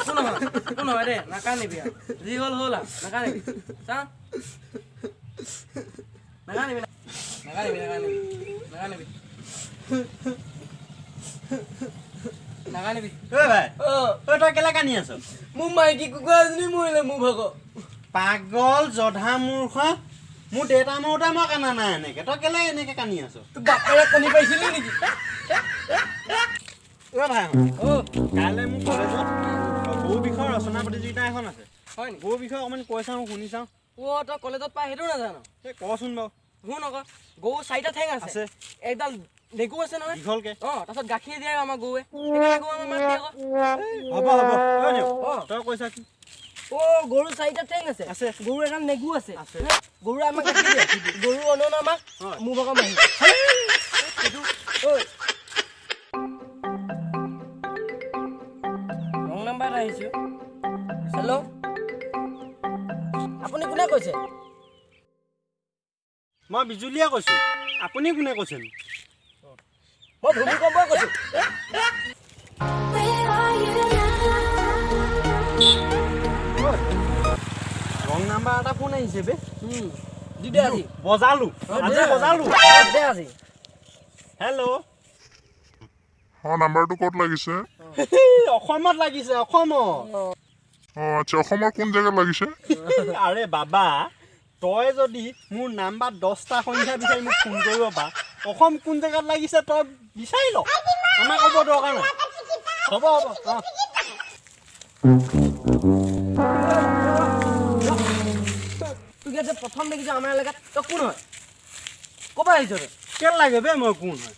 একো নহয় দে নাকানিবি আৰু যি হ'ল হ'ল আৰু নাকানিবি চা নাকানিবি নাকানিবি নাকানিবি নাকানিবি নাকানিবি ঐ ভাই তই কেলে কানি আছ মোৰ মাইকী কুকুৰা এজনী মৰিলে মোৰ ভাগৰ পাগল জধা মূৰ্খ মোৰ দেউতা মৰোতে মই কানা নাই এনেকে তই কেলে এনেকে কানি আছ তোৰ বাপেৰে কণী পাইছিলি নেকি ঐ ভাই কাইলৈ মোৰ কলেজত গৰু বিষয়ৰ ৰচনা প্ৰতিযোগিতা এখন আছে হয় নি গৰু বিষয়ে অকণমান কৈ চাওঁ শুনি চাওঁ তই কলেজত পাই সেইটো নাজানো এই কচোন বাৰু শুন আকৌ গৰু 4টা ঠেং আছে একডাল নেগু আছে নহয় দীঘলকে তাৰপিছত গাখীৰ দিয়ে আমাৰ গৰুৱে সেইকাৰণে গৰু আমাৰ মাত দিয়ে আকৌ হ'ব তই কৈছা কি গৰু 4টা ঠেং আছে গৰু এডাল নেগু আছে গৰু আমাক গাখীৰ দিয়ে গৰু অনন আমাক মোৰ ভাগৰ মাহী ৰং নাম্বাৰ আহিছো হেল্ল' আপুনি কোনে কৈছে মই বিজুলীয়ে কৈছোঁ আপুনি কোনে কৈছে মই ভূমিকম্পই কৈছোঁ ৰং নাম্বাৰ এটা ফোন আহিছে বে দি দে আজি বজালো দে আজি হেল্ল' নাম্বাৰটো ক'ত লাগিছে অসমত লাগিছে অসমত আচ্ছা অসমৰ কোন জেগাত লাগিছে আৰে বাবা তই যদি মোৰ নাম্বাৰ 10টা সংখ্যা বিচাৰি মোক ফোন কৰিব পাৰ অসম কোন জেগাত লাগিছে তই বিচাৰি ল আমাক ক'ব দৰকাৰ নাই হ'ব তোক যে প্ৰথম দেখিছোঁ আমাৰ এলেকাত তই কোন হয় ক'ব আহিছ তই কেলে লাগে বে মই কোন হয়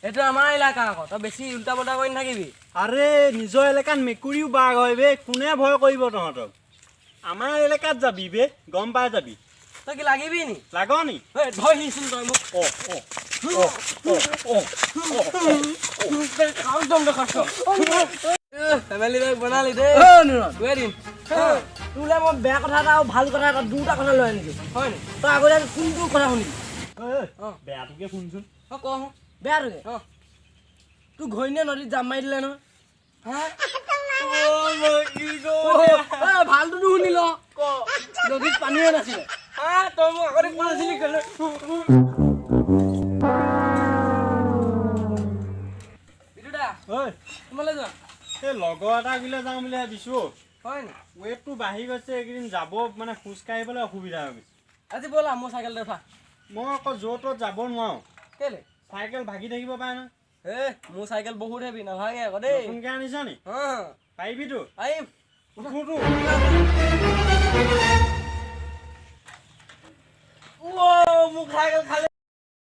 এইটো আমাৰ এলেকা আকৌ তই বেছি উল্টা পল্টা কৰি নাথাকিবি আৰে নিজৰ এলেকাত মেকুৰীও বাঘ হয় বে কোনে ভয় কৰিব তহঁতক আমাৰ এলেকাত যাবি বে গম পাই যাবি তই কি লাগিবি নি লাগ নি ধৰি নিছোন তই মোক ফেমিলি বেগ বনালি দেই দিন তোলে মই বেয়া কথা এটা আৰু ভাল কথা এটা দুটা কথা লৈ আনিছো হয় নি তই আগতে কোনটো কথা শুনিবি বেয়াটোকে শুনচোন কওঁ বেয়াটোকে তোৰ ঘৈণীয়ে নদীত জাপ মাৰি দিলে নহয় ভালটো শুনি ল নদীত পানীয়ে নাছিলে তই মোক আগতে কোৱা নাছিলি কেলে বিদুদা তোমালৈ যোৱা এই লগৰ এটা গিলে যাওঁ বুলি ভাবিছো হয় নি ৱেটটো বাঢ়ি গৈছে এইকেইদিন যাব মানে খোজ কাঢ়িবলৈ অসুবিধা হৈ গৈছে আজি ব'লা মোৰ চাইকেলতে উঠা মই আকৌ য'ত ত'ত যাব নোৱাৰো কেলে চাইকেল ভাগি থাকিব পাৰে নহয় মোৰ চাইকেল বহুত হেভি নাভাঙে আকৌ দেই নতুনকে আনিছ নি পাৰিবিতো পাৰিম উঠোতো